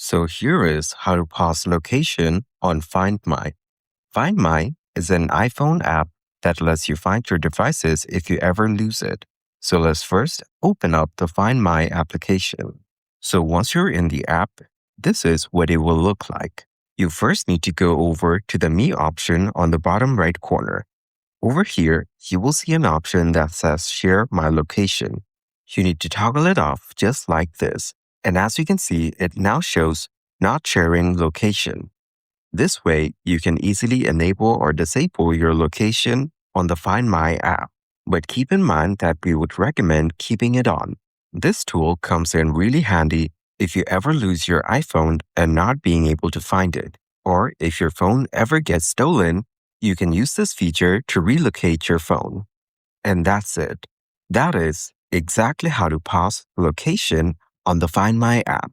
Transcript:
So here is how to pause location on Find My. Find My is an iPhone app that lets you find your devices if you ever lose it. So let's first open up the Find My application. So once you're in the app, this is what it will look like. You first need to go over to the Me option on the bottom right corner. Over here, you will see an option that says Share My Location. You need to toggle it off just like this. And as you can see, it now shows Not Sharing Location. This way, you can easily enable or disable your location on the Find My app. But keep in mind that we would recommend keeping it on. This tool comes in really handy if you ever lose your iPhone and not being able to find it, or if your phone ever gets stolen, you can use this feature to relocate your phone. And that's it. That is exactly how to pause location on the Find My app.